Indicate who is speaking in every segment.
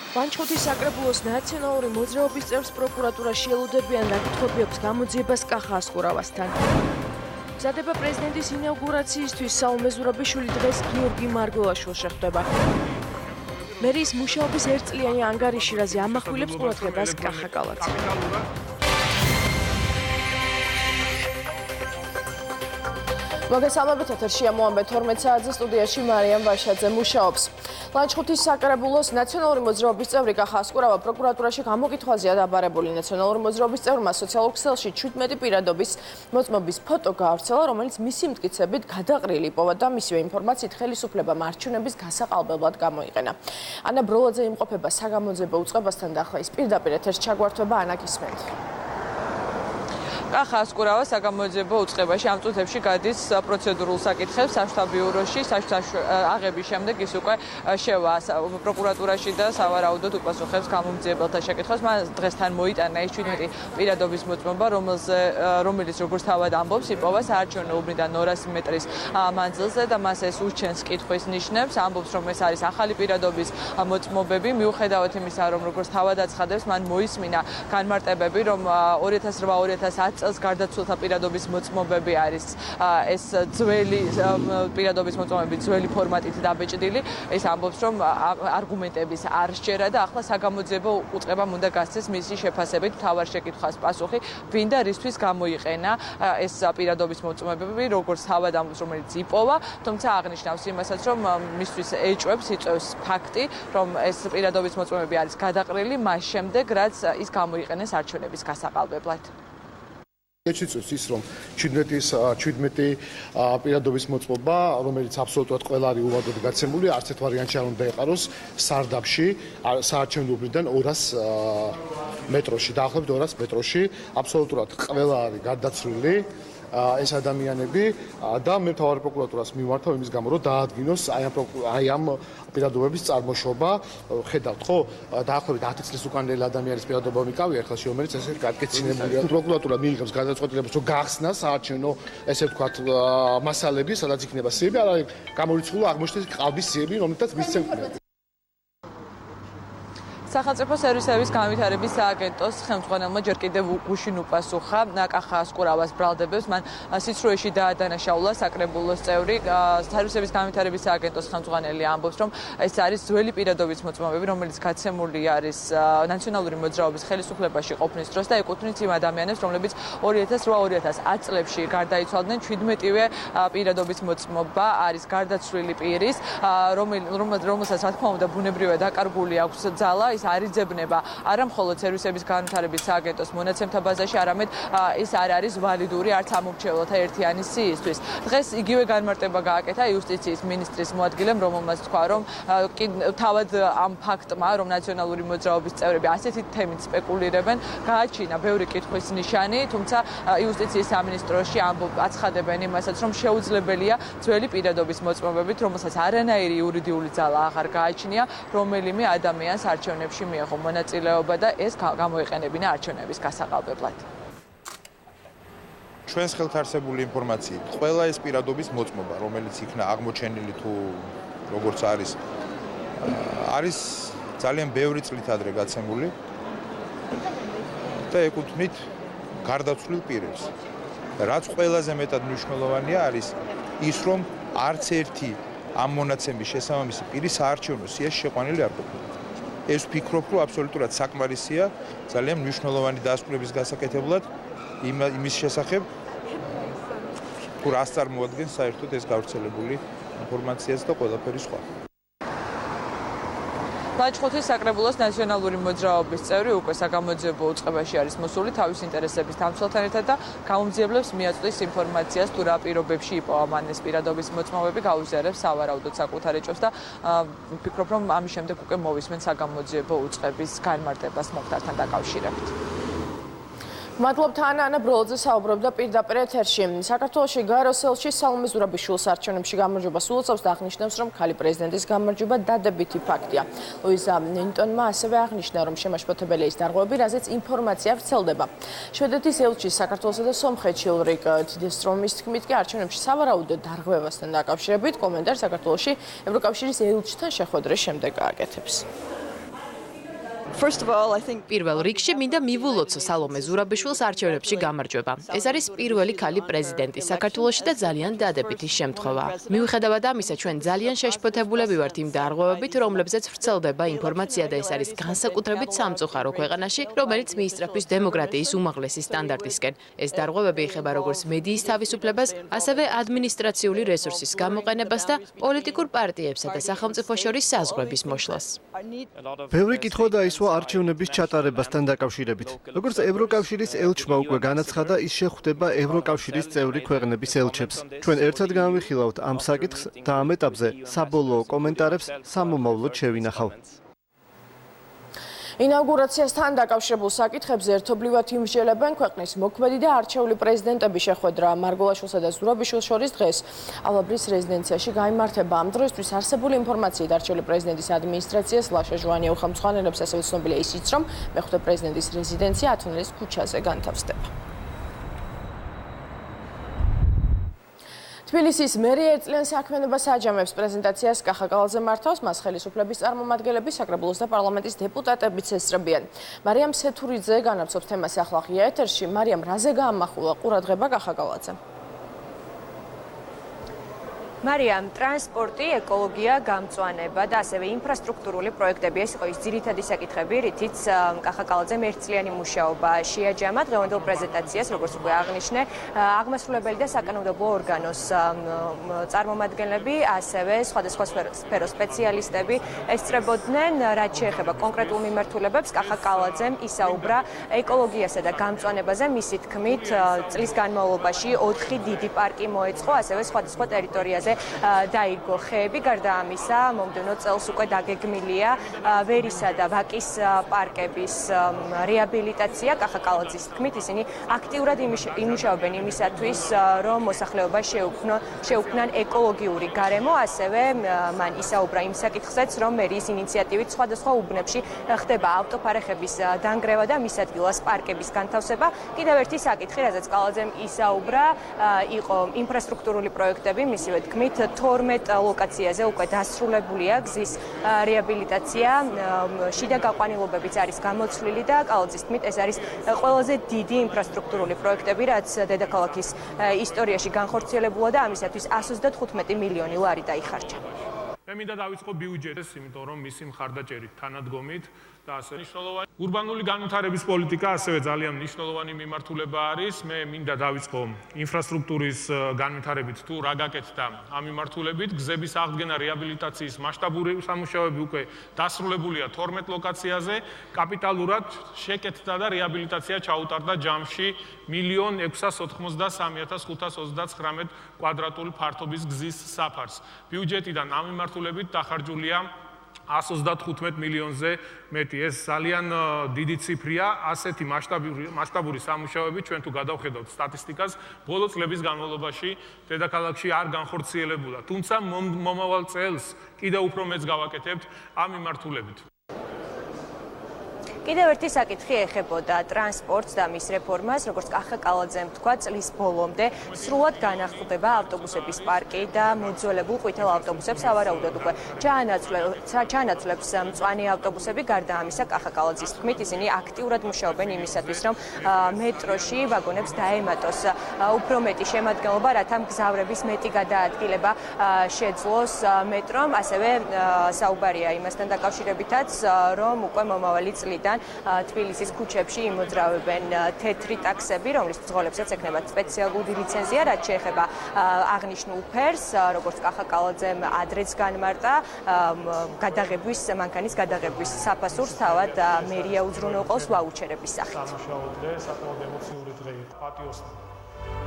Speaker 1: ლანჩხუთის საკრებულოს ნაციონალური მოძრაობის წევრს პროკურატურაში ელოდებიან და კითხვები აქვს გამოძიებას კახა ასკურავასთან. მზადება პრეზიდენტის ინაუგურაციისთვის სალომე ზურაბიშვილი დღეს გიორგი მარგველაშვილს შეხვდება. მერიის მუშაობის ერთწლიანი ანგარიში რაზე ამახვილებს ყურადღებას კახა კალაძე. მოგესალმებით, ეთერშია მოამბე 12 საათზე სტუდიაში მარიამ ვაშაძე მუშაობს. ლანჩხუთის საკრებულოს ნაციონალური მოძრაობის წევრი კახა ასკურავა პროკურატურაში გამოკითხვაზეა დაბარებული. ნაციონალური მოძრაობის წევრმა სოციალურ ქსელში 17 პირადობის მოწმობის ფოტო გაავრცელა, რომელიც მისი მტკიცებით გადაყრილი იპოვა და მისივე ინფორმაციით ხელისუფლებამ არჩევნების გასაყალბებლად გამოიყენა. ანა ბროლაძე იმყოფება საგამოძიებო უწყებასთან და ახლა ის პირდაპირ ეთერში ჩაგვართვება. ანა გისმენთ.
Speaker 2: კახა ასკურავა საგამოძიებო უწყებაში ამ წუთებში გადის პროცედურულ საკითხებს საშტაბიუროში აღების შემდეგ ის უკვე შევა პროკურატურაში და სავარაუდოდ უპასუხებს გამომძიებელთა შეკითხვას. მან დღესთან მოიტანა ის 17 პირადობის მოწმობა, რომელიც როგორც თავად ამბობს, იპოვა საარჩევნო უბნიდან 200 მეტრის მანძილზე და მას ეს ურჩენს კითხვის ნიშნებს. ამბობს, რომ ეს არის ახალი პირადობის მოწმობები, მიუხედავად იმისა, რომ როგორც თავად აცხადებს, მან მოისმინა განმარტებები, რომ 2008-2010 წელს გარდაცვლილთა პირადობის მოწმობები არის ეს ძველი პირადობის მოწმობები ძველი ფორმატით დაბეჭდილი. ეს ამბობს, რომ არგუმენტების არ სჯერა და ახლა საგამოძიებო უწყებამ უნდა გასცეს მისი შეფასებით მთავარ შეკითხვას პასუხი, ვინ და რისთვის გამოიყენა ეს პირადობის მოწმობები, როგორც თავად ამბობს, რომელიც იპოვა, თუმცა აღნიშნავს იმასაც, რომ მისთვის იწევს ფაქტი, რომ ეს პირადობის მოწმობები არის გადაყრილი მას შემდეგ, რაც ის გამოიყენეს არჩევნების გასაყალბებლად.
Speaker 3: ეჩვეnes ის, რომ 17 პირადობის მოწმობა, რომელიც აბსოლუტურად ყველა არის უვადოდ გაცემული, არც ერთ ვარიანტში არ უნდა ეყაროს სარდაფში, საარჩევნო უბნიდან 200 მეტროში, დაახლოებით 200 მეტროში, აბსოლუტურად ყველა არის გარდაცვლილი ეს ადამიანები და მე მთავარ პროკურატურას მიმართავ იმის გამო, რომ დაადგინოს აი ამ პირადობების წარმოშობა. ხედავთ ხო, დაახლოებით 10 წლის უკანელი ადამიანის პირადობა მიკავია, ახლა რომელიც ესე გაკეთებულია. პროკურატურა მიიღებს გადაწყვეტილებას, რომ გახსნა საარჩევნო, ესე ვთქვათ, მასალები, სადაც იქნება სიები, არა გამორიცხული აღმოჩნდეს ყალბის სიები, რომელთაც მისცემენ.
Speaker 2: სახელმწიფო სერვისების განვითარების სააგენტოს ხელმძღვანელმა ჯერ კიდევ გუშინ უპასუხა კახა ასკურავას ბრალდებებს. მან სიცრუეში დაადანაშაულა საკრებულოს წევრი. სერვისების განვითარების სააგენტოს ხელმძღვანელი ამბობს, რომ ეს არის ძველი პირადობის მოწმობები, რომელიც გაცემული არის ნაციონალური მოძრაობის ხელისუფლებაში ყოფნის დროს და ეკუთვნის იმ ადამიანებს, რომლებიც 2008-2010 წლებში გარდაიცვალდნენ. 17-ვე პირადობის მოწმობა არის გარდაცვლილი პირის, რომელსაც რა თქმა უნდა ბუნებრივად დაკარგული აქვს ძალა. ის არიძებნება არა მხოლოდ სერვისების განვითარების სააგენტოს მონაცემთა ბაზაში, არამედ ის არ არის ვალიდური არც ამორჩევლთა ერთიანი სიისთვის. დღეს იგივე განმარტება გააკეთა იუსტიციის მინისტრის მოადგილემ, რომელმაც თქვა, რომ თავად ამ ფაქტმა, რომ ნაციონალური მოძრაობის წევრები ასეთი თემით სპეკულირებენ, გააჩინა ბევრი კითხვის ნიშანი, თუმცა იუსტიციის სამინისტროში აცხადებენ იმასაც, რომ შეუძლებელია ძველი პირადობის მოწმობებით, რომელსაც არანაირი იურიდიული ძალა აღარ გააჩნია, რომელიმე ადამიანს არჩევნებში მიიღო მონაწილეობა და ეს გამოიყენებინა არჩევნების გასაყალბებლად.
Speaker 4: ჩვენს ხელთ არსებული ინფორმაციით, ყველა ეს პირადობის მოწმობა, რომელიც იქნა აღმოჩენილი თუ როგორც არის ძალიან ბევრი წლით ადრე გაცემული და ეკუთვნით გარდაცვლილ პირებს. რაც ყველაზე მეტად მნიშვნელოვანია არის ის, რომ არც ერთი ამ მონაცემის შესაბამისი პირი საარჩევნო სიაში შეყვანილი არ ყოფილა. ეს ვფიქრობ, რომ აბსოლუტურად საკმარისია ძალიან მნიშვნელოვანი დასკვნების გასაკეთებლად იმის შესახებ, თუ რას წარმოადგენს საერთოდ ეს გავრცელებული ინფორმაციაც და ყველაფერი სხვა.
Speaker 2: ლანჩხუთის საკრებულოს ნაციონალური მოძრაობის წევრი უკვე საგამოძიებო უწყებაში არის მოსული თავის ინტერესების დამცველთან ერთად და გამომძიებლებს მიაწვდის ინფორმაციას, თუ რა პირობებში იპოვა მან ეს პირადობის მოწმობები, გაუზიარებს სავარაუდოდ საკუთარ ეჭვს და ვფიქრობ, რომ ამის შემდეგ უკვე მოვისმენ საგამოძიებო უწყების განმარტებას მომხდართან დაკავშირებით.
Speaker 1: მადლობთ ანა ბროლაძე საუბრობდა პირდაპირ ეთერში. საქართველოში გაროსელში სალომე ზურაბიშვილის არჩევნებში გამარჯვებას ულოცავს და აღნიშნავს, რომ ქალი პრეზიდენტის გამარჯვება დადებითი ფაქტია. ლუიზა ნინტონმა ასევე აღნიშნა, რომ შემაშფოთებელია ის დარღვევები, რაზეც ინფორმაცია ვრცელდება. შვედეთის ელჩი საქართველოსა და სომხეთში ულრიკ თიდესტრომის თქმით, კი არჩევნებში სავარაუდოდ დარღვევასთან დაკავშირებით კომენტარს საქართველოში ევროკავშირის ელჩთან შეხვედრის შემდეგ გააკეთებს.
Speaker 5: პირველ რიგში მინდა მივულოცო სალომე ზურაბიშვილს არჩევნებში გამარჯვება. ეს არის პირველი ქალი პრეზიდენტი საქართველოში და ძალიან დადებითი შემთხვევა. მიუხედავად ამისა, ჩვენ ძალიან შეშფოთებულები ვართ იმ დარღვევებით, რომლებზეც ვრცელდება ინფორმაცია და ეს არის განსაკუთრებით სამწუხარო ქვეყანაში, რომელიც მიისწრაფვის დემოკრატიის უმაღლესი სტანდარტისკენ. ეს დარღვევები ეხება როგორც მედიის თავისუფლებას, ასევე ადმინისტრაციული რესურსის გამოყენებას და პოლიტიკურ პარტიებსა და სახელმწიფო შორის საზღვრების მოშლას.
Speaker 6: ბევრი კითხვა დაისვა არჩევნების ჩატარებასთან დაკავშირებით. როგორც ევროკავშირის ელჩმა უკვე განაცხადა, ის შეხვდება ევროკავშირის წევრი ქვეყნების ელჩებს. ჩვენ ერთად განვიხილავთ ამ საკითხს და ამ ეტაპზე საბოლოო კომენტარებს სამომავლოდ შევინახავ.
Speaker 1: ინაუგურაციასთან დაკავშირებულ საკითხებზე ერთობლივად იმსჯელებენ ქვეყნის მოქმედი და არჩეული პრეზიდენტები შეხვედრა მარგველაშვილსა და ზურაბიშვილს შორის დღეს ალაბრის რეზიდენციაში გაიმართება. ამ დროისთვის არსებული ინფორმაციით არჩეული პრეზიდენტის ადმინისტრაციას ლაშა ჟვანია უხელმძღვანელებს, ასევე ცნობილია ისიც, რომ მეხუთე პრეზიდენტის რეზიდენცია ათონელის ქუჩაზე განთავსდება. თბილისის მერია ერთწლიან საქმიანობას აჯამებს პრეზენტაციას კახა კალაძე მართავს, მას ხელისუფლების წარმომადგენლები, საკრებულოს და პარლამენტის დეპუტატებიც ესწრებიან. მარიამ სეთურიძე განაცხადებს თემას ახლა ღია ეთერში. მარიამ, რაზე გაამახვილა ყურადღება კახა კალაძემ?
Speaker 7: მარიამ, ტრანსპორტი, ეკოლოგია, გამწვანება და ასევე ინფრასტრუქტურული პროექტები ეს იყო ის ძირითადი საკითხები, რითიც კახა კალაძემ ერთწლიანი მუშაობა შეაჯამა. დღევანდელ პრეზენტაციას, როგორც უკვე აღნიშნე, აღმასრულებელი და საკანონმდებლო ორგანოს წარმომადგენლები, ასევე სხვადასხვა სფეროს სპეციალისტები ესწრებოდნენ, რაც შეეხება კონკრეტულ მიმართულებებს. კახა კალაძემ ისაუბრა ეკოლოგიასა და გამწვანებაზე, მისი თქმით, წლის განმავლობაში 4 დიდი პარკი მოეწყო, ასევე სხვადასხვა ტერიტორიაზე დაიგო ხეები. გარდა ამისა, მომდევნო წელს უკვე დაგეგმილია ვერისა და ვაკის პარკების რეაბილიტაცია. კახა კალაძის თქმით, ისინი აქტიურად იმუშავებენ იმისათვის, რომ მოსახლეობა შეუქმნან ეკოლოგიური გარემო. ასევე მან ისაუბრა იმ საკითხზეც, რომ მერიის ინიციატივით სხვადასხვა უბნებში ხდება ავტოფარეხების დანგრევა და მის ადგილას პარკების განთავსება. კიდევ ერთი საკითხი, რაზეც კალაძემ ისაუბრა, იყო ინფრასტრუქტურული პროექტები, მისივე თქმით, 12 ლოკაციაზე უკვე დასრულებულია გზის რეაბილიტაცია. შიდა გაყვანილობებიც არის გამოცვლილი და კალაძის თქმით, ეს არის ყველაზე დიდი ინფრასტრუქტურული პროექტები, რაც დედაქალაქის ისტორიაში განხორციელებულა და ამისათვის 125 მილიონი ლარი დაიხარჯა.
Speaker 8: მე მინდა დავიწყო ბიუჯეტს, იმიტომ რომ მისი მხარდაჭერით თანადგომით და ასე მნიშვნელოვანი ურბანული განვითარების პოლიტიკა ასევე ძალიან მნიშვნელოვანი მიმართულება არის. მე მინდა დავიწყო ინფრასტრუქტურის განვითარებით თუ რა გაკეთდა ამ მიმართულებით. გზების აღდგენა, რეაბილიტაციის მასშტაბური სამუშაოები უკვე დასრულებულია 12 ლოკაციაზე. კაპიტალურად შეკეთდა და რეაბილიტაცია ჩაუტარდა ჯამში 1.693.529 კვადრატული ფართობის გზის საფარს. ბიუჯეტიდან ამ მიმართულებით დახარჯულია 135 მილიონზე მეტი. ეს ძალიან დიდი ციფრია. ასეთი მასშტაბური სამუშაოები, ჩვენ თუ გადავხედავთ სტატისტიკას, ბოლო წლების განმავლობაში დედაქალაქში არ განხორციელებულა. თუმცა მომავალ წელს კიდევ უფრო მეც გავაკეთებთ ამ მიმართულებით.
Speaker 7: კიდევ ერთი საკითხი ეხებოდა ტრანსპორტს და მის რეფორმას, როგორც კახა კალაძემ თქვა, წლის ბოლომდე სრულად განახლდება ავტობუსების პარკი და მოძველებულ ყვითელ ავტობუსებს ავარაუდოდ უკვე ჩაანაცვლებს მწვანე ავტობუსები. გარდა ამისა, კახა კალაძის თქმით, ისინი აქტიურად მუშაობენ იმისათვის, რომ მეტროში ვაგონებს დაემატოს უფრო მეტი შემადგენლობა, რათა მგზავრების მეტი გადაადგილება შეძლოს მეტრომ. ასევე საუბარია იმასთან დაკავშირებითაც, რომ უკვე მომავალი წლიდან თბილისის ქუჩებში იმოძრავებენ თეთრი ტაქსები, რომლის ბრძოლებსაც ექნება სპეციალური ლიცენზია, რაც შეეხება აღნიშნულ ფერს, როგორც კახა კალაძემ ადრეც განმარტა, გადაღებვის, მანქანის გადაღებვის საფასურს თავად მერია უზრუნველყოფს ვაუჩერების სახით.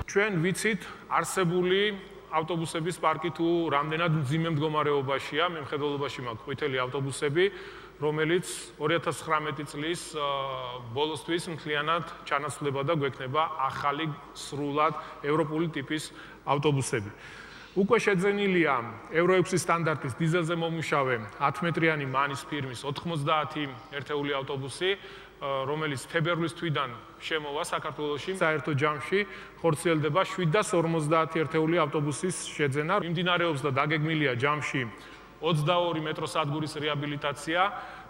Speaker 8: ჩვენ ვიცით არსებული ავტობუსების პარკი თუ რამდენად მძიმე მდგომარეობაშია. მე მხედველობაში მაქვს ყვითელი ავტობუსები, რომელიც 2019 წლის ბოლოსთვის მთლიანად ჩანაცვლება და გვექნება ახალი სრულად ევროპული ტიპის ავტობუსები. უკვე შეძენილია ევრო 6 სტანდარტის დიზელზე მომუშავე 10 მეტრიანი მანის ფირმის 90 ერთეული ავტობუსი, რომელიც თებერვლის თვიდან შემოვა საქართველოში. საერთო ჯამში ხორციელდება 750 ერთეული ავტობუსის შეძენა. მიმდინარეობს და დაგეგმილია ჯამში 22 მეტროსადგურის რეაბილიტაცია.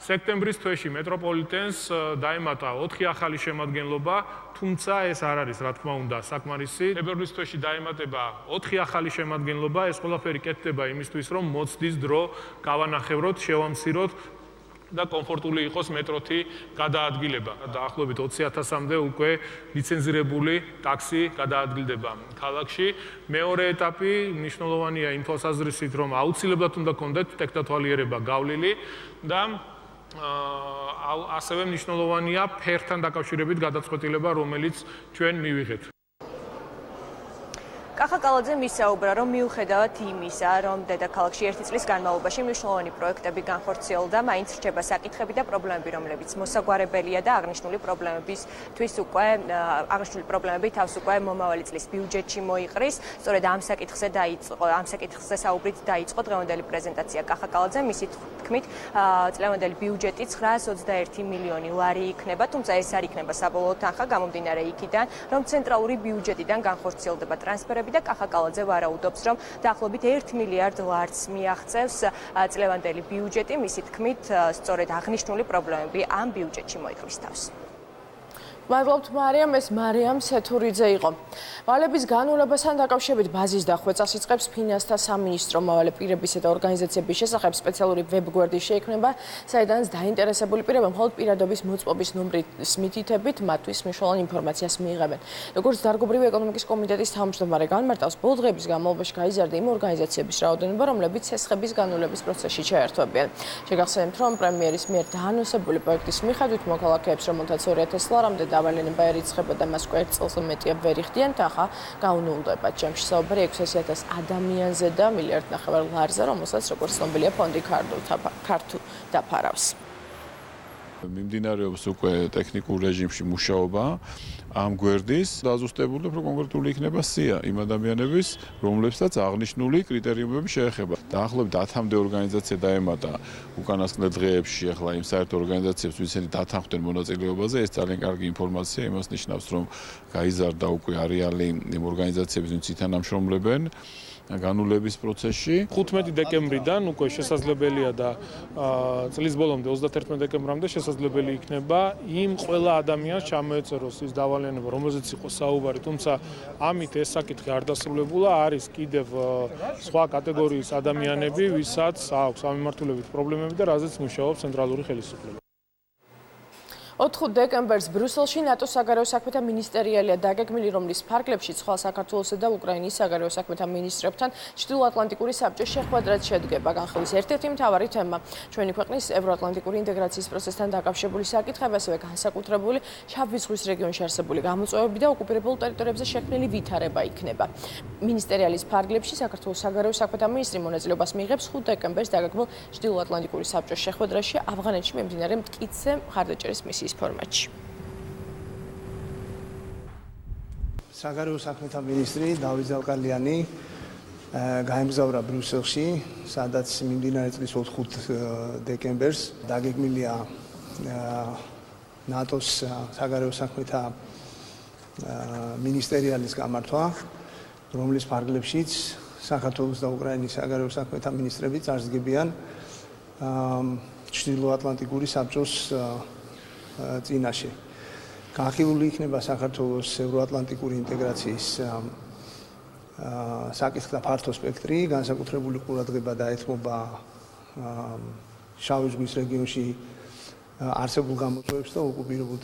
Speaker 8: სექტემბრის თვეში მეტროპოლიტენს დაემატა 4 ახალი შემადგენლობა, თუმცა ეს არ არის, რა თქმა უნდა, საკმარისი. თებერვლის თვეში დაემატება 4 ახალი შემადგენლობა, ეს ყველაფერი კეთდება იმისთვის, რომ მოცდის დრო გავანახევროთ, შევამციროთ და კომფორტული იყოს მეტროთი გადაადგილება. დაახლოებით 20,000-მდე უკვე ლიცენზირებული ტაქსი გადაადგილდება ქალაქში. მეორე ეტაპი მნიშვნელოვანია იმ თვალსაზრისით, რომ აუცილებლად უნდა გქონდეთ ტექნათვალიერება გავლილი და ასევე მნიშვნელოვანია ფერთან დაკავშირებით გადაწყვეტილება, რომელიც ჩვენ მივიღეთ.
Speaker 7: კახა კალაძე მისაუბრა, რომ მიუხედავად იმისა, რომ დედაქალაქში ერთი წლის განმავლობაში მნიშვნელოვანი პროექტები განხორციელდა, მაინც რჩება საკითხები და პრობლემები, რომლებიც მოსაგვარებელია და აღნიშნული პრობლემები თავს უკვე მომავალი წლის ბიუჯეტში მოიყრის. სწორედ ამ საკითხზე საუბრით დაიწყო დღევანდელი პრეზენტაცია კახა კალაძემ. მისი თქმით, წლევანდელი ბიუჯეტი 921 მილიონი ლარი იქნება, თუმცა ეს არ იქნება საბოლოო თანხა, გამომდინარე იქიდან, რომ ცენტრალური ბიუჯეტიდან განხორციელდება ტრანსფერები და კახა კალაძე ვარაუდობს, რომ დაახლოებით 1 მილიარდ ლარს მიაღწევს წლევანდელი ბიუჯეტი. მისი თქმით, სწორედ აღნიშნული პრობლემები ამ ბიუჯეტში მოიყრის თავს.
Speaker 1: მადლობთ მარიამ, ეს მარიამ სეთურიძე იყო. ვალების განულებასთან დაკავშირებით ბაზის დახვეწას იწყებს ფინანსთა სამინისტრო. მავალე პირებისა და ორგანიზაციების შესახებ სპეციალური ვებგვერდი შეიქმნება, საიდანაც დაინტერესებული პირები მხოლოდ პირადობის მოწყობის ნომრის მითითებით მათთვის მნიშვნელოვან ინფორმაციას მიიღებენ. როგორც დარგობრივი ეკონომიკის კომიტეტის თავმჯდომარე განმარტავს, ბოლო დღეების განმავლობაში გაიზარდა იმ ორგანიზაციების რაოდენობა, რომლებიც ცესხების განულების პროცესში ჩაერთვებიან. შეგახსენებთ, რომ პრემიერის მიერ დაანონსებული პროექტის მიხედვით მოქალაქეებს, რომელთაც 2,000 ლარამდე დავალენება ერიცხებოდა, მას უკვე 1 წელზე მეტია ვერ იხდიან, თანხა გაუნულდება. ჩემში საუბარი 600,000 ადამიანზე და 1,5 მილიარდ ლარზე, რომელსაც როგორც ცნობილია ფონდი ქართულ დაფარავს.
Speaker 9: მიმდინარეობს უკვე ტექნიკურ რეჟიმში მუშაობა ამ გვერდის დაზუსტებული უფრო კონკრეტული იქნება სია იმ ადამიანების, რომლებსაც აღნიშნული კრიტერიუმები შეეხება. დაახლოებით 10-მდე ორგანიზაცია დაემატა უკანასკნელ დღეებში ახლა იმ საერთო ორგანიზაციებს, ვინცინი დათანხმდნენ მონაწილეობაზე, ეს ძალიან კარგი ინფორმაცია, იმას ნიშნავს, რომ გაიზარდა უკვე არეალი იმ ორგანიზაციების, ვინც ითანამშრომლებენ განულების პროცესში. 15 დეკემბრიდან უკვე შესაძლებელია და წლის ბოლომდე 31 დეკემბრამდე შესაძლებელი იქნება იმ ყველა ადამიანს ჩამოეწეროს ის დავალენება, რომელზეც იყო საუბარი, თუმცა ამით ეს საკითხი არ დასრულებულა, არის კიდევ სხვა კატეგორიის ადამიანები, ვისაც აქვს ამ მიმართულებით პრობლემები და რაზეც მუშაობს ცენტრალური ხელისუფლება.
Speaker 1: 4 დეკემბერს ბრიუსელში ნატოს საგარეო საქმეთა მინისტერიალია დაგეგმილი, რომლის ფარგლებში სხვა საქართველოსა და უკრაინის საგარეო საქმეთა მინისტრებთან ჩრდილოატლანტიკური საბჭოს შეხვედრაც შედგება. განხილვის ერთ-ერთი მთავარი თემა ჩვენი ქვეყნის ევროატლანტიკური ინტეგრაციის პროცესთან დაკავშირებული საკითხები, ასევე განსაკუთრებული შავი ზღვის რეგიონში არსებული გამოწვევები და ოკუპირებულ ტერიტორიებზე შექმნილი ვითარება იქნება. მინისტერიალის ფარგლებში საქართველოს საგარეო საქმეთა მინისტრი მონაწილეობას მიიღებს 5 დეკემბერს დაგეგმილ ჩრდილოატლანტიკური საბჭოს შეხვედრაში ავღანეთში მიმდინარე მტკიცე მხარდაჭერის მისიის ფორმატში.
Speaker 10: საგარეო საქმეთა მინისტრი დავით ზალკალიანი გაემგზავრა ბრიუსელში, სადაც მიმდინარე წლის 4 დეკემბერს დაგეგმილია ნატოს საგარეო საქმეთა მინისტერიალის გამართვა, რომლის ფარგლებშიც საქართველოს და უკრაინის საგარეო საქმეთა მინისტრები წარსდგებიან ჩრდილოატლანტიკური საბჭოს წინაშე. განხილული იქნება საქართველოს ევროატლანტიკური ინტეგრაციის საკითხთა ფართო სპექტრი, განსაკუთრებული ყურადღება დაეთმობა შავი ზღვის რეგიონში არსებულ გამოწვევებს და ოკუპირებულ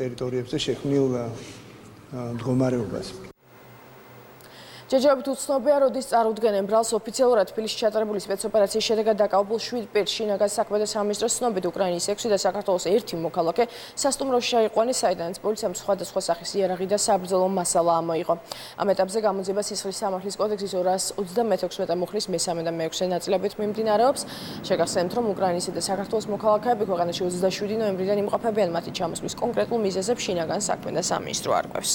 Speaker 10: ტერიტორიებზე შექმნილ მდგომარეობას.
Speaker 1: ჯერჯერობით უცნობია, როდის წარუდგენენ ბრალს ოფიციალურად თბილისში ჩატარებული სპეცოპერაციის შედეგად დაკავებულ 7 პირს. შინაგან საქმეთა სამინისტროს ცნობით, უკრაინის 6 და საქართველოს 1 მოქალაქე სასტუმროში აიყვანეს, საიდანაც პოლიციამ სხვადასხვა სახის იარაღი და საბრძოლო მასალა ამოიღო. ამ ეტაპზე გამოძიება სისხლის სამართლის კოდექსის 236 მუხლის მე-3 და მე-6 ნაწილებით მიმდინარეობს. შეგახსენებთ, რომ უკრაინისა და საქართველოს მოქალაქეები ქვეყანაში 27 ნოემბრიდან იმყოფებიან, მათი ჩამოსვლის კონკრეტულ მიზეზებს შინაგან საქმეთა სამინისტრო არკვევს.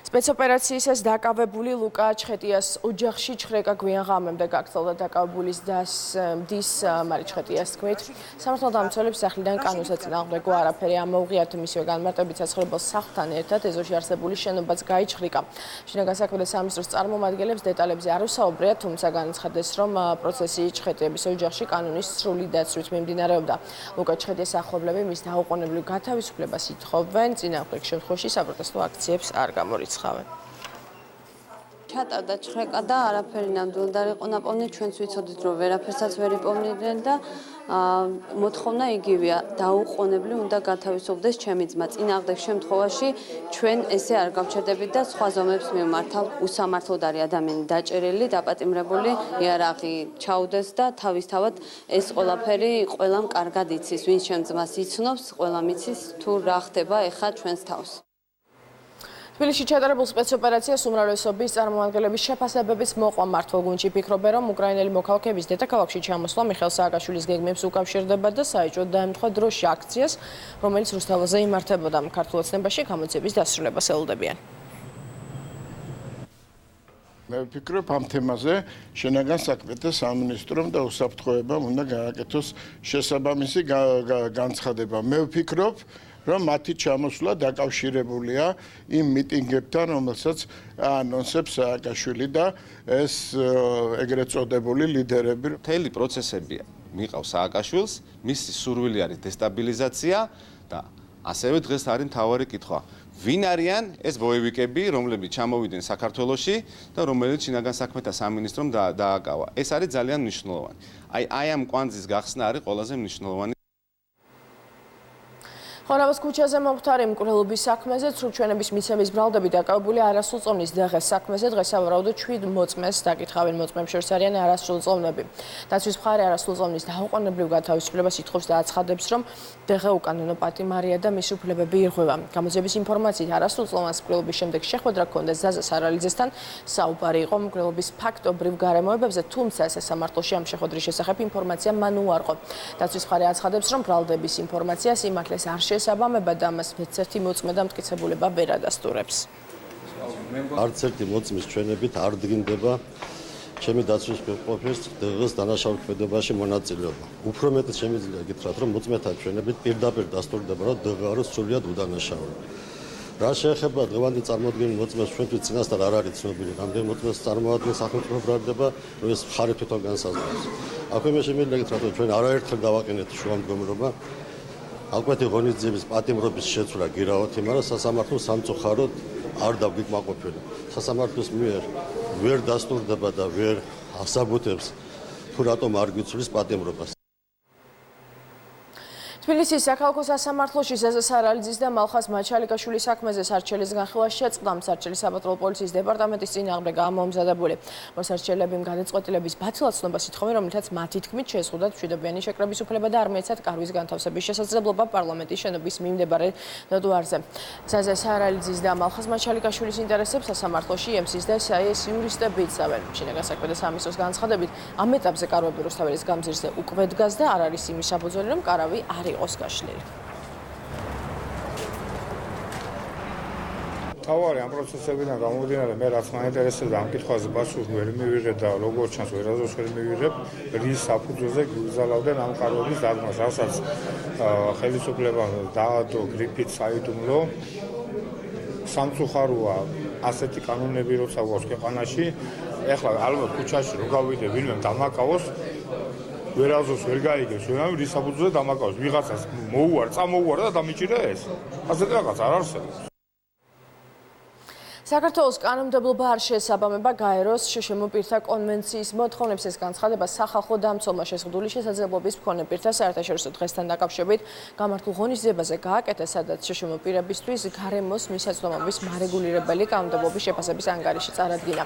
Speaker 1: Спецოპერაციისას დაკავებული ლუკა ჩხეტიას ოჯახში ჩხრეკა გვიან ღამემდე გაგრძელდა დაკავებულის დის მარი ჩხეტიას თქმით. სამართალდამცველებს სახლიდან კანონს ეწინააღმდეგო არაფერი ამოუღიათ, მისივე განმარტებით საცხოვრებელ სახლთან ერთად ეზოში არსებული შენობაც გაიჩხრიკა. შინაგან საქმეთა სამინისტროს წარმომადგენლებს დეტალებზე არ უსაუბრია, თუმცა განაცხადეს, რომ პროცესი ჩხეტიების ოჯახში კანონის სრული დაცვით მიმდინარეობდა. ლუკა ჩხეტიას ახლობლები მის დაუყოვნებლივ გათავისუფლებას ითხოვენ, წინააღმდეგ შემთხვევაში საპროტესტო აქციებს არ გამორიცხავენ.
Speaker 11: ჩატარდა ჩხრეკა და არაფერი ნამდვილად არ იყო ნაპოვნი, ჩვენც ვიცოდით, რომ ვერაფერსაც ვერ იპოვნიდნენ და მოთხოვნა იგივეა, დაუყოვნებლივ უნდა გათავისუფლდეს ჩემი ძმა. წინააღმდეგ შემთხვევაში ჩვენ ესე არ გავჩერდებით და სხვა ზომებს მივმართავ. უსამართლოდ არის ადამიანი დაჭერილი, დაპატიმრებული, იარაღი ჩაუდეს და თავისთავად ეს ყველაფერი ყველამ კარგად იცის, ვინც ჩემ ძმას იცნობს, ყველამ იცის თუ რა ხდება ეხლა ჩვენს თავს.
Speaker 1: თბილისში ჩატარებულ სპეცოპერაციას უმრავლესობის წარმომადგენლების შეფასებების მოყვა მმართველ გუნდში ფიქრობენ, რომ უკრაინელი მოქალაქეების დედაქალაქში ჩამოსვლა მიხეილ სააკაშვილის გეგმებს უკავშირდება და საეჭვოდ დაემთხვა დროში აქციას, რომელიც რუსთაველზე იმართებოდა. ქართულ ოცნებაში გამოძიების დასრულებას ელოდებიან.
Speaker 12: მე ვფიქრობ, ამ თემაზე შინაგან საქმეთა სამინისტრომ და უსაფრთხოებამ უნდა გააკეთოს შესაბამისი განცხადება. მე ვფიქრობ, რომ მათი ჩამოსვლა დაკავშირებულია იმ მიტინგებთან, რომელსაც ანონსებს სააკაშვილი და ეს ეგრეთ წოდებული ლიდერები.
Speaker 13: მთელი პროცესები მიყავს სააკაშვილს, მისი სურვილი არის დესტაბილიზაცია და ასევე დღეს არის მთავარი კითხვა. ვინ არიან ეს ბოევიკები, რომლებიც ჩამოვიდნენ საქართველოში და რომელიც შინაგან საქმეთა სამინისტრომ დააკავა. ეს არის ძალიან მნიშვნელოვანი. აი ამ კვანძის გახსნა არის ყველაზე მნიშვნელოვანი.
Speaker 1: ხონავას ქუჩაზე მომხდარი მკვლელობის საქმეზე ცრუჩვენების მიცემის ბრალდები დაკავებული არასრულწლოვნის დღეს საქმეზე დღეს სავარაუდოდ 7 მოწმეს დაკითხავენ. მოწმეებს შორის არიან არასრულწლოვნები. დაცვის მხარე არასრულწლოვნის დაუყოვნებლივ გათავისუფლებას ითხოვს და აცხადებს, რომ დღე უკანონო პატიმარია და მის უფლებები ირღვევა. გამოძიების ინფორმაციით არასრულწლოვანს მკვლელობის შემდეგ შეხვედრა ჰქონდა ზაზე სარალიძესთან. საუბარი იყო მკვლელობის ფაქტობრივ გარემოებებზე, თუმცა სასამართლოში ამ შეხვედრის შესახებ ინფორმაცია მან უარყო. დაცვის მხარე აცხადებს, რომ ბრალდების ინფორმაცია სიმართლეს არ საბამება და მას მეცერთი მოწმე და მტკიცებულება ვერ ადასტურებს.
Speaker 14: არც ერთი მოწმის ჩვენებით არ დგინდება ჩემი დაცვის ყოფის დღეს დანაშაულქმედობაში მონაწილეობა. უფრო მეტად შემიძლია გითხრათ, რომ მოწმეთა ჩვენებით პირდაპირ დასტურდება, რომ დღე არის სრულიად უდანაშაული. რა შეეხება დღევანდელ წარმოადგენელ მოწმეს ჩვენთვის წინასწარ არ არის ცნობილი, რამდენი მოწმეს წარმოადგენს სახელმწიფო ბრალდება, რომ ეს მხარე თვითონ განსაზღვრავს. აქვე მე შემიძლია გითხრათ, რომ ჩვენ არაერთხელ დავაყენეთ შუამდგომლობა ალკვეთი ღონისძიების პატიმრობის შეცვლა გირავთ, მაგრამ სასამართლო სამწუხაროდ არ დაგვიკმაყოფილა. სასამართლოს მიერ ვერ დასტურდება და ვერ ასაბუთებს თუ რატომ არ გვიცვლის პატიმრობას.
Speaker 1: თბილისის საქალაქო სასამართლოში ზაზე სარალიძის და მალხას მაჩალიკაშვილის საქმეზე სარჩელის განხილვა შეწყდა. სარჩელი საპატრულო პოლიციის დეპარტამენტის წინააღმდეგ გამომზადებული. მოსარჩელები გადაწყვეტილების ბათილაცნობას ითხოვენ, რომლითაც მათი თქმით შეზღუდათ მშვიდობიანი შეკრების უფლება და არ მიეცათ კარვის განთავსების შესაძლებლობა პარლამენტის შენობის მიმდებარე ტროტუარზე. ზაზე სარალიძის და მალხას მაჩალიკაშვილის ინტერესებს სასამართლოში ემსის და საის იურისტები იცავენ. შინაგან საქმეთა სამინისტროს განცხადებით, ამ ეტაპზე კარვები რუსთაველის გამზირზე უკვე დგას და არ არის იმის საფუძველი, რომ კარავი არ იყოს გაშლილი.
Speaker 8: თავარი ამ პროცესებიდან გამომდინარე, მე რაც მაინტერესებდა ამ კითხვაზე პასუხი ვერ მივიღებ და როგორც ჩანს ვერაზოს ვერ მივიღებ, რის საფუძველზე გიგზავნდნენ ამ კარვების დადგმას, რასაც ხელისუფლება დაადო გრიფით საიდუმლო. სამწუხაროა ასეთი კანონები როცა გვაქვს ქვეყანაში, ეხლა ალბათ ქუჩაში რო გავიდე ვინმე დამაკავოს ვერაზოს ვერ გაიგებს, ვერავინ რის საფუძველზე დამაკავს, ვიღაცას წამოუვარ და დამიჭირა ეს. ასეთ რაღაც არ არსებობს.
Speaker 1: საქართველოს კანონმდებლობა არ შეესაბამება გაეროს შშმ პირთა კონვენციის მოთხოვნებს. ეს განცხადება სახალხო დამცველმა შეზღუდული შესაძლებლობის მქონე პირთა საერთაშორისო დღესთან დაკავშირებით გამართულ ღონისძიებაზე გააკეთა, სადაც შშმ პირებისთვის გარემოს მისაწვდომობის მარეგულირებელი კანონმდებლობის შეფასების ანგარიში წარადგინა.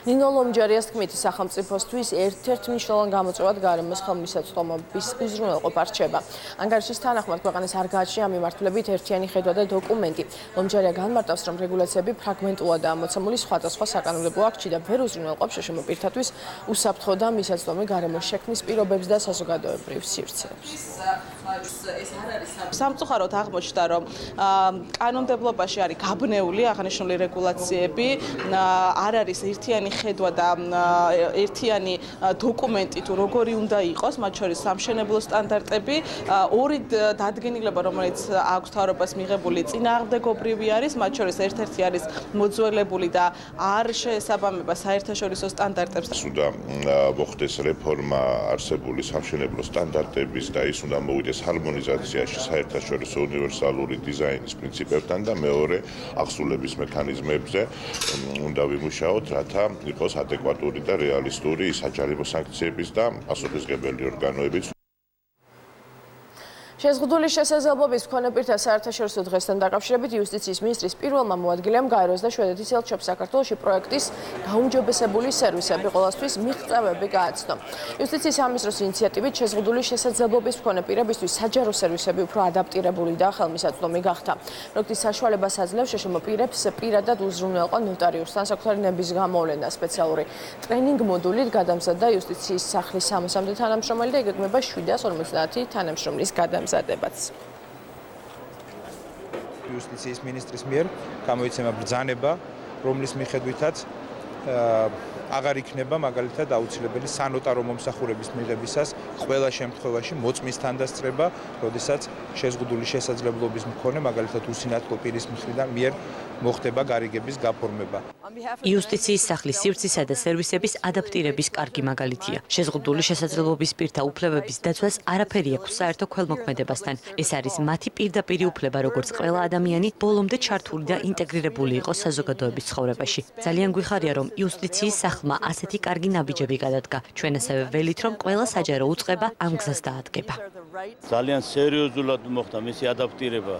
Speaker 1: ნინო ლომჯარიას თქმით, სახელმწიფოსთვის ერთ-ერთ მნიშვნელოვან გამოწვევად გარემოს ხელმისაწვდომობის უზრუნველყოფა რჩება. ანგარიშის თანახმად ქვეყანას არ გააჩნია ამ მიმართულებით ერთიანი ხედვა და დოკუმენტი. ლომჯარია განმარტავს, რომ რეგულაციები ფრაგმენტულ და მოცემული სხვადასხვა საკანონმდებლო აქტში და ვერ უზრუნველყოფს შშმ პირთათვის უსაფრთხო და მისაწვდომი გარემოს შექმნის პირობებს და საზოგადოებრივ სივრცეებს.
Speaker 15: სამწუხაროდ აღმოჩნდა, რომ კანონმდებლობაში არის გაბნეული აღნიშნული რეგულაციები, არ არის ერთიანი ხედვა და ერთიანი დოკუმენტი თუ როგორი უნდა იყოს, მათ შორის სამშენებლო სტანდარტები, ორი დადგენილება, რომელიც აქვს თავრობას მიღებული, წინააღმდეგობრივი არის, მათ შორის ერთ-ერთი არის მოძველებული და არ შეესაბამება საერთაშორისო სტანდარტებს.
Speaker 16: უნდა მოხდეს რეფორმა არსებული სამშენებლო სტანდარტების და ის უნდა მოვიდეს ჰარმონიზაციაში საერთაშორისო უნივერსალური დიზაინის პრინციპებთან და მეორე აღსულების მექანიზმებზე უნდა ვიმუშაოთ, რათა იყოს ადეკვატური და რეალისტური საჯარიმო სანქციების და პასუხისმგებელი ორგანოების.
Speaker 1: შეზღუდული შესაძლებლობის მქონე პირთა საერთაშორისო დღესთან დაკავშირებით იუსტიციის მინისტრის პირველმა მოადგილემ გაეროს და შვედეთის ელჩებს საქართველოში პროექტის გაუმჯობესებული სერვისები ყოველთვის მიღწევები გააცნო. იუსტიციის სამინისტროს ინიციატივით შეზღუდული შესაძლებლობის მქონე პირებისთვის საჯარო სერვისები უფრო ადაპტირებული და ხელმისაწვდომი გახდა. პროექტის საშუალებას აძლევს შეშმო პირებს პირადად უზრუნველყო ნოტარიუსთან საკუთარი ნების გამოვლენა. სპეციალური ტრენინგ მოდულით გადამზადდა იუსტიციის სახლის 300-მდე თანამშრომელი და იგეგმება 750 თანამშრომლის გადამზადება.
Speaker 4: იუსტიციის მინისტრის მიერ გამოიცემა ბრძანება, რომლის მიხედვითაც აღარ იქნება მაგალითად აუცილებელი სანოტარო მომსახურების მიღებისას ყველა შემთხვევაში მოწმის თანდასწრება, როდესაც შეზღუდული შესაძლებლობის მქონე მაგალითად უსინათლო პირის მხრიდან მიერ მოხდება გარიგების გაფორმება.
Speaker 17: იუსტიციის სახლის სივრცისა და სერვისების ადაპტირების კარგი მაგალითია. შეზღუდული შესაძლებლობის პირთა უფლებების დაცვას არაფერი აქვს საერთო ქველმოქმედებასთან. ეს არის მათი პირდაპირი უფლება, როგორც ყველა ადამიანი ბოლომდე ჩართული და ინტეგრირებული იყოს საზოგადოების ცხოვრებაში. ძალიან გვიხარია, რომ იუსტიციის სახლმა ასეთი კარგი ნაბიჯები გადადგა. ჩვენ ასევე ველით, რომ ყველა საჯარო უწყება ამ გზას დაადგება.
Speaker 18: ძალიან სერიოზულად მოხდა მისი ადაპტირება.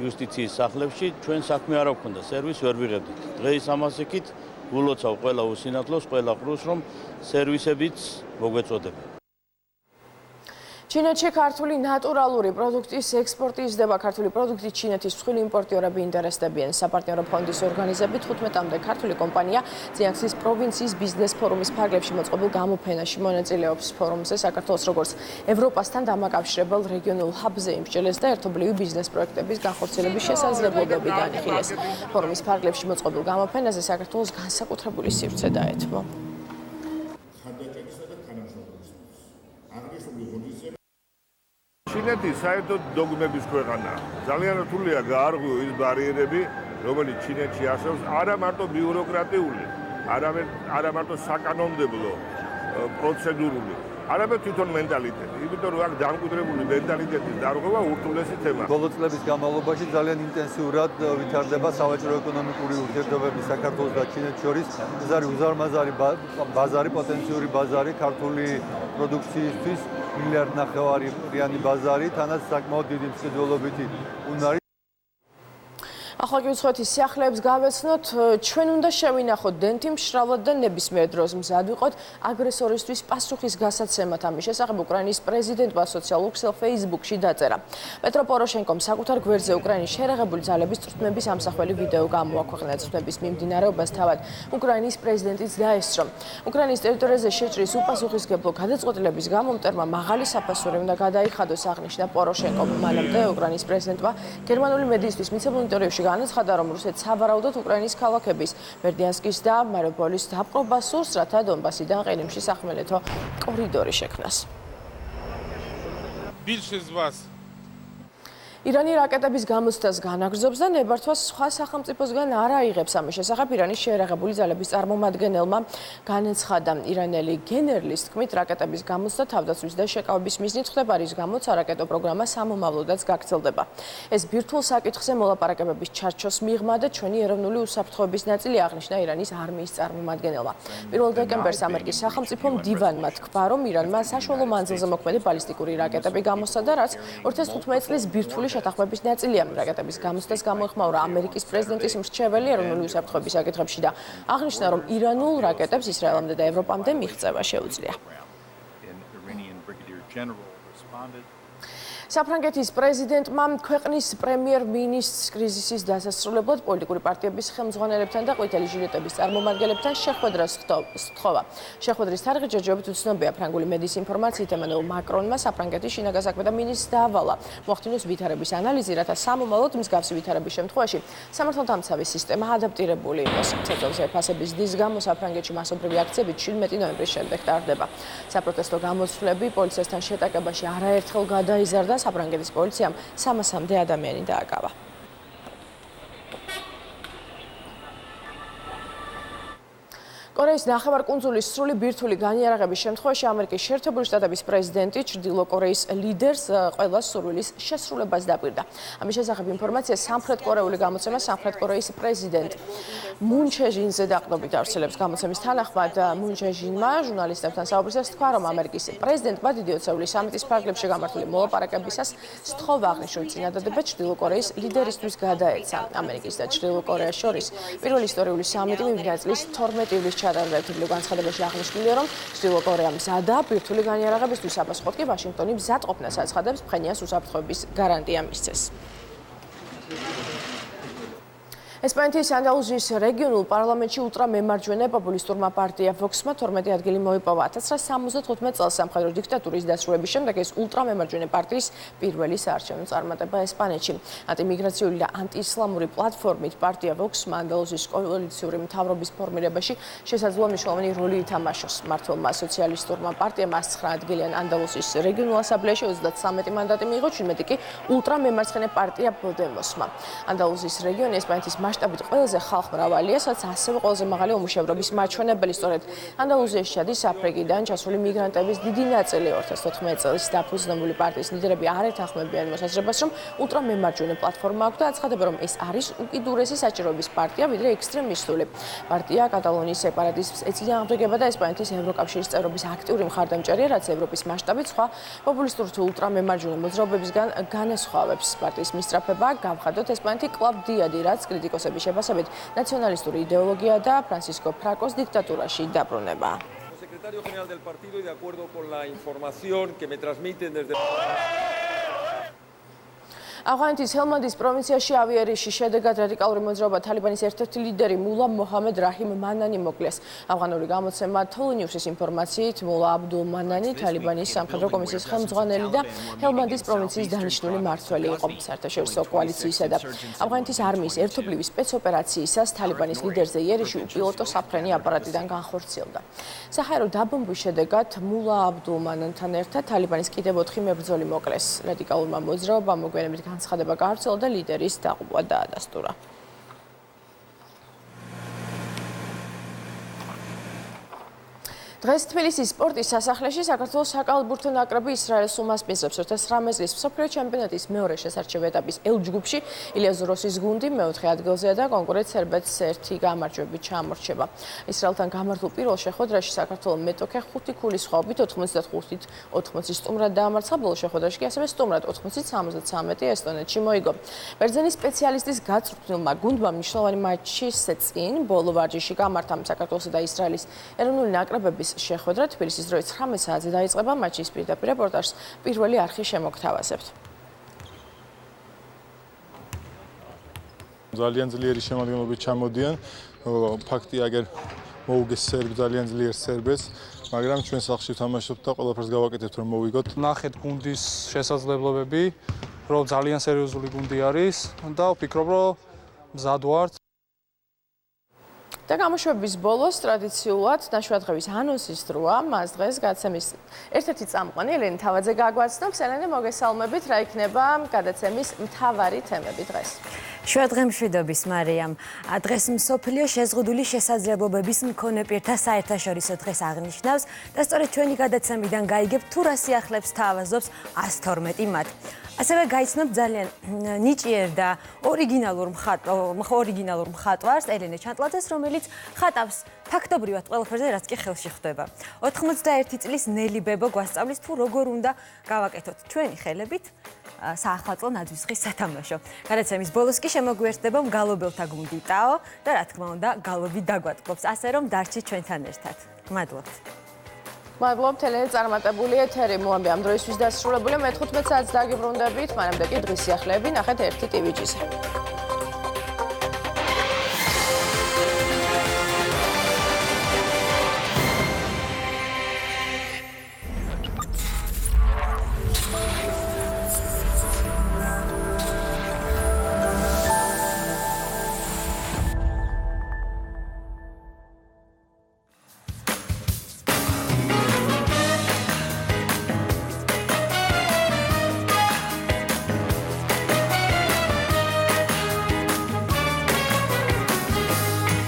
Speaker 18: იუსტიციის სახლებში ჩვენ საქმე არ აქვს, სერვისს ვერ ვიღებდით. დღეს ამას იქით გულოცავ ყველა უსინათლოს, ყველა ყრუს, რომ სერვისებიც მოგვეწოდება.
Speaker 1: ჩინეთში ქართული ნატურალური პროდუქტის ექსპორტი იზრდება. ქართული პროდუქტით ჩინეთის მსხვილი იმპორტიორები ინტერესდებიან. საპარტნიორო ფონდის ორგანიზებით 15-მდე ქართული კომპანია ძიანგსის პროვინციის ბიზნეს ფორუმის ფარგლებში მოწყობილ გამოფენაში მონაწილეობს. ფორუმზე საქართველოს როგორც ევროპასთან დამაკავშირებელ რეგიონულ ჰაბზე იმსჯელეს და ერთობლივი ბიზნეს პროექტების განხორციელების შესაძლებლობები განიხილეს. ფორუმის ფარგლებში მოწყობილ გამოფენაზე საქართველოს განსაკუთრებული სივრცე დაეთმო.
Speaker 19: ჩინეთი საერთოდ დოგმების ქვეყანაა. ძალიან რთულია გაარღვიო ის ბარიერები, რომელიც ჩინეთში არსებობს, არა მარტო ბიუროკრატიული, არა მარტო საკანონმდებლო, პროცედურული, არამედ თვითონ მენტალიტეტი. იმიტომ რომ აქ დამკვიდრებული მენტალიტეტის დარღვევა ურთულესი თემაა.
Speaker 20: ბოლო წლების განმავლობაში ძალიან ინტენსიურად ვითარდება სავაჭრო-ეკონომიკური ურთიერთობები საქართველოს და ჩინეთის შორის. ეს არის უზარმაზარი ბაზარი, პოტენციური ბაზარი ქართული პროდუქციისთვის. მილიარდ-ნახევარიანი ბაზარი, თანაც საკმაოდ დიდი მსყიდველობითი უნარი.
Speaker 1: ახლა კითხვების სიახლეებს გავეცნოთ, ჩვენ უნდა შევინახოთ დენთი მშრალად და ნებისმიერ დროს მზად ვიყოთ აგრესორისთვის პასუხის გასაცემად. ამის შესახებ უკრაინის პრეზიდენტმა სოციალურ ქსელ Facebook-ში დაწერა. პეტრო პოროშენკომ საკუთარ გვერდზე უკრაინის შერაღებული ძალების წვრთნების ამსახველი ვიდეო გამოაქვეყნა. წვრთნების მიმდინარეობას თავად უკრაინის პრეზიდენტიც დაესწრო. უკრაინის ტერიტორიაზე შეჭრის უპასუხისმგებლო გადაწყვეტილების გამო მტერმა მაღალი საფასური უნდა გადაიხადოს, აღნიშნა პოროშენკომ. მანამდე უკრაინის პრეზიდენტმა გერმანული მედიისთვის მიცემულ ინტერვიუში განაცხადა, რომ რუსეთს სავარაუდოდ უკრაინის ქალაქების ბერდიანსკის და მარიუპოლის დაპყრობა სურს, რათა დონბასიდან ყირიმში სახმელეთო კორიდორი შექმნას. ირანი რაკეტების გამოცდას განაგრძობს და ნებართვას სხვა სახელმწიფოსგან არ აიღებს. ამის შესახებ ირანის შეერაღებული ძალების წარმომადგენელმა განაცხადა. ირანელი გენერლის თქმით, რაკეტების გამოცდა თავდაცვის და შეკავების მიზნით ხდება, რის გამოც არაკეტო პროგრამა სამომავლოდაც გაგრძელდება. ეს ბირთვულ საკითხზე მოლაპარაკებების ჩარჩოს მიღმა და ჩვენი ეროვნული უსაფრთხოების ნაწილი, აღნიშნა ირანის არმიის წარმომადგენელმა. 1 დეკემბერს ამერიკის სახელმწიფო მდივანმა თქვა, რომ ირანმა საშუალო მანძილზე მოქმედი ბალისტიკური რაკეტები გამოსცა და რაც 2015 წლის ბირთვული შეთანხმების ნაწილია. რაკეტების გამოცდას გამოეხმაურა ამერიკის პრეზიდენტის მრჩეველი ეროვნული უსაფრთხოების საკითხებში და აღნიშნა, რომ ირანულ რაკეტებს ისრაელამდე და ევროპამდე მიღწევა შეუძლია. საფრანგეთის პრეზიდენტმა ქვეყნის პრემიერ-მინისტრს კრიზისის დასასრულებლად პოლიტიკური პარტიების ხელმძღვანელებთან და ყვითელი ჟილეტების წარმომადგენლებთან შეხვედრას სთხოვა. შეხვედრის თარიღი ჯერჯერობით უცნობია. ფრანგული მედიის ინფორმაციით ემანუელ მაკრონმა საფრანგეთის შინაგან საქმეთა მინისტრს დაავალა მოახდინოს ვითარების ანალიზი, რათა სამომავლოდ მსგავსი ვითარების შემთხვევაში სამართალდამცავი სისტემა ადაპტირებული იყოს. ცეცხლზე ფასების დის გამო საფრანგეთში მასობრივი აქციები 17 ნოემბრის შემდეგ ტარდება. საპროტესტო გამოსვლები პოლიციასთან შეტაკებაში არაერთხელ გადაიზარდა. საფრანგეთის პოლიციამ 300-მდე ადამიანი დააკავა. კორეის ნახევარკუნძულის სრული ბირთვული განიარაღების შემთხვევაში ამერიკის შეერთებული შტატების პრეზიდენტი ჩრდილო კორეის ლიდერს ყველა სურვილის შესრულებას დაპირდა. ამის შესახებ ინფორმაცია სამხრეთკორეული გამოცემა სამხრეთ კორეის პრეზიდენტ მუნ ჩე ჟინზე დაყრდნობით ავრცელებს. გამოცემის თანახმად მუნ ჩე ჟინმა ჟურნალისტებთან საუბრისას თქვა, რომ ამერიკის პრეზიდენტმა დიდი ოცეული სამიტის ფარგლებში გამართული მოლაპარაკებისას სთხოვა აღნიშნული წინადადება ჩრდილო კორეის ლიდერისთვის გადაეცა. ამერიკის და ჩრდილო კორეას შორის პირველი ისტორიული სამიტი მიმდინარე წლის 12 ივლისს ჩატარდა. განცხადებაში აღნიშნულია, რომ ჩრდილო კორეა მზადა ბირთვული განიარაღებისთვის, აპასუხოდ კი ვაშინგტონი მზადყოფნას აცხადებს, ფხენიას უსაფრთხოების გარანტია მისცეს. ესპანეთის ანდალუსიის რეგიონულ პარლამენტში ულტრამემარჯვენე პოპულისტურმა პარტია ვოქსმა 12 ადგილი მოიპოვა. 1975 წელს სამხედრო დიქტატურის დასრულების შემდეგ ეს ულტრამემარჯვენე პარტიის პირველი საარჩევნო წარმატება ესპანეთში. ანტიმიგრაციული და ანტიისლამური პლატფორმით პარტია ვოქსმა ანდალუსიის კოალიციური მთავრობის ფორმირებაში შესაძლოა მნიშვნელოვანი როლი ითამაშოს. მმართველმა სოციალისტურმა პარტიამ 109 ადგილიან ანდალუსიის რეგიონულ ასამბლეაში 33 მანდატი მიიღო, 17 კი ულტრამემარცხენე პარტია პოდემოსმა. ანდალუსიის რეგიონი ესპანეთის მასშტაბით ყველაზე ხალხმრავალია, სადაც ასევე ყველაზე მაღალი უმუშევრობის მაჩვენებელი. სწორედ ანდალუსიაში ჩადის აფრიკიდან ჩასული მიგრანტების დიდი ნაწილი. 2014 წელს დაფუძნებული პარტიის ლიდერები არ ეთანხმებიან მოსაზრებას, რომ ულტრამემარჯვენე პლატფორმა აქვს და აცხადებენ, რომ ეს არის უკიდურესი საჭიროების პარტია, ვიდრე ექსტრემისტული. პარტია კატალონიის სეპარატიზმს ეწინააღმდეგება და ესპანეთის ევროკავშირის წევრობის აქტიური მხარდამჭერია, რაც ევროპის მასშტაბით სხვა პოპულისტურ თუ ულტრამემარჯვენე მოძრაობებისგან განასხვავებს. პარტიის მისწრაფება გავხადოთ ესპანეთი კლავ დიადი, რაც კრიტიკოსების შეფასებით ნაციონალისტური იდეოლოგია და ფრანსისკო ფრანკოს დიქტატურაში დაბრუნება. ავღანეთის ჰელმანდის პროვინციაში ავიარიში შედეგად რადიკალური მოძრაობა თალიბანის ერთ-ერთი ლიდერი მულა მოჰამედ რაჰიმ მანანი მოკლეს. ავღანური გამოცემა თოლნიუსის ინფორმაციით მულა აბდულ მანანი თალიბანის სამხედრო კომისიის ხელმძღვანელი და ჰელმანდის პროვინციის დანიშნული მმართველი იყო. საერთაშორისო კოალიციისა და ავღანეთის არმიის ერთობლივი სპეცოპერაციისას თალიბანის ლიდერზე იერიში უპილოტო საფრენი აპარატიდან განხორციელდა. საჰაერო დაბომბვის შედეგად მულა აბდულ მანანთან ერთად თალიბანის კიდევ 4 მებრძოლი მოკლეს. რადიკალურმა მოძრაობამ მოგვიანებით განცხადება გავრცელა და ლიდერის დაღუპვა დაადასტურა. დღეს თბილისის სპორტის სასახლეში საქართველოს საკალათბურთო ნაკრები ისრაელს უმასპინძლებს 2019 წლის მსოფლიო ჩემპიონატის მეორე შესარჩევი ეტაპის L ჯგუფში ილია ზუროსის გუნდი მეოთხე ადგილზეა და კონკურენტ სერბეთს 1 გამარჯვებით ჩამორჩება. ისრაელთან გამართულ პირველ შეხვედრაში საქართველოს მეტოქე 5 ქულის სხვაობით 95-ით 80 სტუმრად დაამარცხა. ბოლო შეხვედრაში კი ასევე სტუმრად 80-73 ესტონეთში მოიგო. ბერძენის სპეციალისტის გაწვრთნილმა გუნდმა მნიშვნელოვანი მატჩის წინ ბოლო ვარჯიში გამართა საქართველოსა და ისრაელის ეროვნული ნაკრებების შეხვედრა. თბილისის დროით 19 საათზე დაიწყება. მატჩის პირდაპირ რეპორტაჟს პირველი არხი შემოგთავაზებთ.
Speaker 21: ძალიან ძლიერი შემადგენლობით ჩამოდიან. ფაქტია, აგერ მოუგეს სერბ ძალიან ძლიერ სერბეთს, მაგრამ ჩვენ სახლში ვთამაშობთ და ყველაფერს გავაკეთებთ, რომ მოვიგოთ. ნახეთ გუნდის შესაძლებლობები, რომ ძალიან სერიოზული გუნდი არის და ვფიქრობ, რომ მზად ვართ. და გამოშვების ბოლოს ტრადიციულად ნაშვადღების ანონსის დროა. მას დღეს გადაცემის ერთ-ერთი წამყვანი ელენე თავაძე გაგვაცნობს. ელენე, მოგესალმებით, რა იქნება გადაცემის მთავარი თემები დღეს?
Speaker 22: შვადღემშვიდობის მარიამ. დღეს მსოფლიო შეზღუდული შესაძლებლობების მქონე პირთა საერთაშორისო დღეს აღნიშნავს და სწორედ ჩვენი გადაცემიდან გაიგებთ თუ რა სიახლეებს თავაზობს 112 მათ. ასევე გაიცნობთ ძალიან ნიჭიერ და ორიგინალურ მხატვარს ელენე ჩანტლაძეს, რომელიც ხატავს ფაქტობრივად ყველაფერზე, რაც კი ხელში ხდება. 91 წლის ნელი ბებო გვასწავლის თუ როგორ უნდა გავაკეთოთ ჩვენი ხელებით საახალწლო ნაძვისხის სათამაშო. გადაცემის ბოლოს კი შემოგვიერთდება მგალობელთა გუნდი ტაო და რა თქმა უნდა გალობი დაგვატყობს, ასე რომ დარჩით ჩვენთან ერთად. გმადლობთ.
Speaker 1: მადლობ, თელენი წარმატებული ეთერი მოამბე ამ დროისთვის დასრულებულია. მე 15 საათს დაგიბრუნდებით, მანამდე კი დღის სიახლეები ნახეთ ერთი ტივიჯიზე.